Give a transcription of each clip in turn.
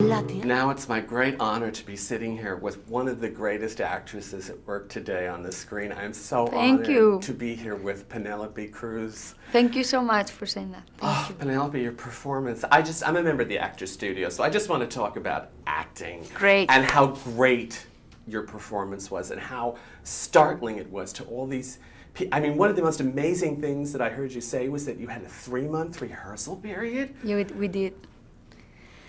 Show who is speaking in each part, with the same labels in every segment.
Speaker 1: Now it's my great honor to be sitting here with one of the greatest actresses at work today on the screen. I'm so honored to be here with Penelope Cruz.
Speaker 2: Thank you so much for saying that. Thank you.
Speaker 1: Penelope, your performance. I'm a member of the Actors Studio, so I just want to talk about acting.
Speaker 2: Great.
Speaker 1: And how great your performance was and how startling it was to all these people. I mean, one of the most amazing things that I heard you say was that you had a 3-month rehearsal period.
Speaker 2: Yeah, we did.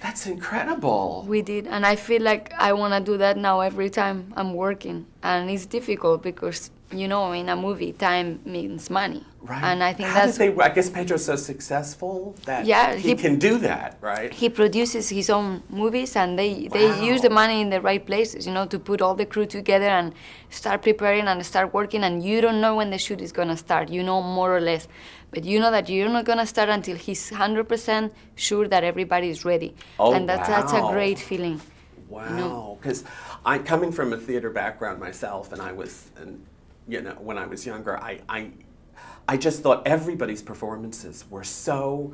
Speaker 1: That's incredible.
Speaker 2: We did, and I feel like I want to do that now every time I'm working. And it's difficult because, you know, in a movie, time means money.
Speaker 1: Right.
Speaker 2: And I think
Speaker 1: How
Speaker 2: that's...
Speaker 1: did they, I guess Pedro's so successful that he can do that, right?
Speaker 2: He produces his own movies, and they use the money in the right places, you know, to put all the crew together and start preparing and start working. And you don't know when the shoot is going to start, you know, more or less. But you know that you're not going to start until he's 100% sure that everybody is ready.
Speaker 1: Oh,
Speaker 2: and that's a great feeling.
Speaker 1: Wow. Because I'm coming from a theater background myself, and I was, you know, when I was younger, I just thought everybody's performances were so,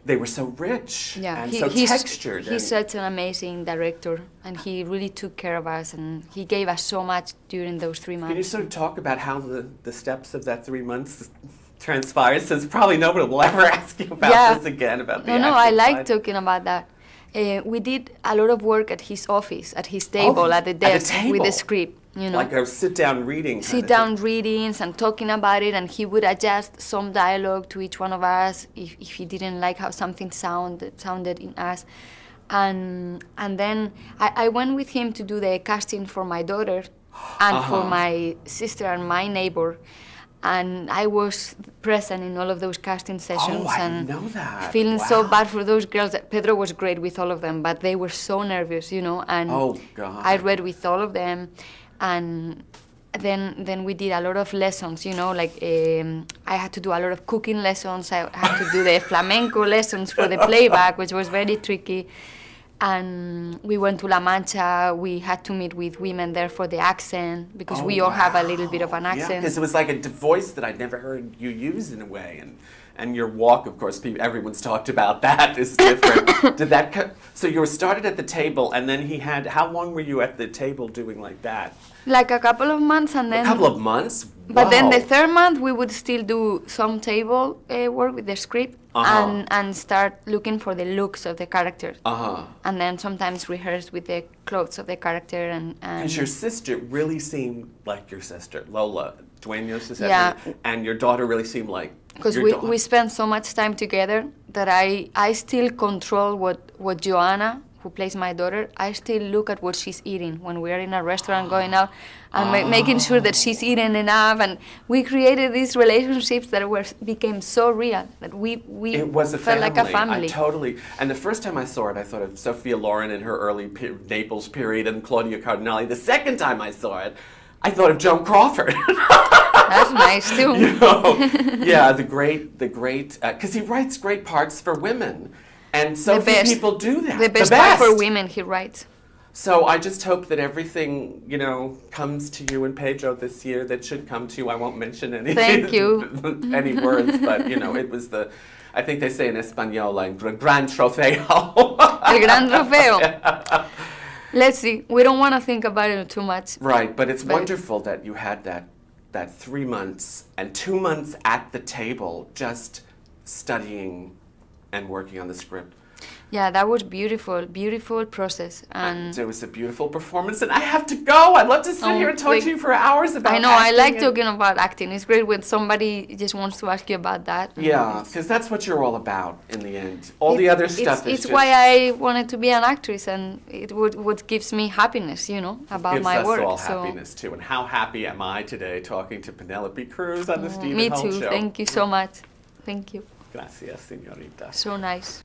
Speaker 1: they were so rich and so textured.
Speaker 2: He's such an amazing director, and he really took care of us, and he gave us so much during those 3 months.
Speaker 1: Can you sort of talk about how the steps of that 3 months transpired, since probably nobody will ever ask you about this again, about the
Speaker 2: No, I like talking about that. We did a lot of work at his office, at his table, at the desk, with the script. You know,
Speaker 1: like a sit-down reading.
Speaker 2: Sit-down readings and talking about it, and he would adjust some dialogue to each one of us if he didn't like how something sounded in us. And then I went with him to do the casting for my daughter and for my sister and my neighbor. And I was present in all of those casting sessions.
Speaker 1: Oh, I didn't know that.
Speaker 2: Feeling so bad for those girls. Pedro was great with all of them, but they were so nervous, you know. And I read with all of them. And then we did a lot of lessons, you know, like I had to do a lot of cooking lessons. I had to do the flamenco lessons for the playback, which was very tricky. And we went to La Mancha. We had to meet with women there for the accent, because we all have a little bit of an accent.
Speaker 1: Yeah, because it was like a voice that I'd never heard you use in a way. And your walk, of course, everyone's talked about that, is different. Did that so you were started at the table, and then he had, how long were you at the table doing like that?
Speaker 2: Like a couple of months, and then...
Speaker 1: A couple of months?
Speaker 2: But then the 3rd month, we would still do some table work with the script, and start looking for the looks of the character. And then sometimes rehearse with the clothes of the character. Because
Speaker 1: your sister really seemed like your sister, Lola Dueños, is that right? And your daughter really seemed like
Speaker 2: because we spend so much time together that I still control what Joanna, who plays my daughter, I still look at what she's eating when we are in a restaurant going out, and making sure that she's eating enough. And we created these relationships that became so real that we felt like a family.
Speaker 1: I totally. And the first time I saw it, I thought of Sophia Loren in her early Naples period and Claudia Cardinale. The second time I saw it, I thought of Joan Crawford.
Speaker 2: That's nice too.
Speaker 1: You know, yeah, the great, because he writes great parts for women. And so few people do that.
Speaker 2: The best part for women he writes.
Speaker 1: So I just hope that everything, you know, comes to you and Pedro this year that should come to you. I won't mention any, any words, but, you know, it was I think they say in Espanol, like, gran trofeo.
Speaker 2: El gran trofeo. Yeah. Let's see. We don't want to think about it too much.
Speaker 1: Right, but it's wonderful that you had that 3 months and 2 months at the table just studying and working on the script.
Speaker 2: Yeah, that was beautiful, beautiful process.
Speaker 1: And it was a beautiful performance, and I have to go. I'd love to sit here and talk to you for hours about acting.
Speaker 2: I like talking about acting. It's great when somebody just wants to ask you about that.
Speaker 1: Yeah, because that's what you're all about in the end. All the other stuff is
Speaker 2: It's why I wanted to be an actress, and what gives me happiness, you know, about my work.
Speaker 1: Gives us all happiness, too. And how happy am I today talking to Penelope Cruz on the Stephen Holt Show.
Speaker 2: Me too. Thank you so much. Thank you.
Speaker 1: Gracias, señorita.
Speaker 2: So nice.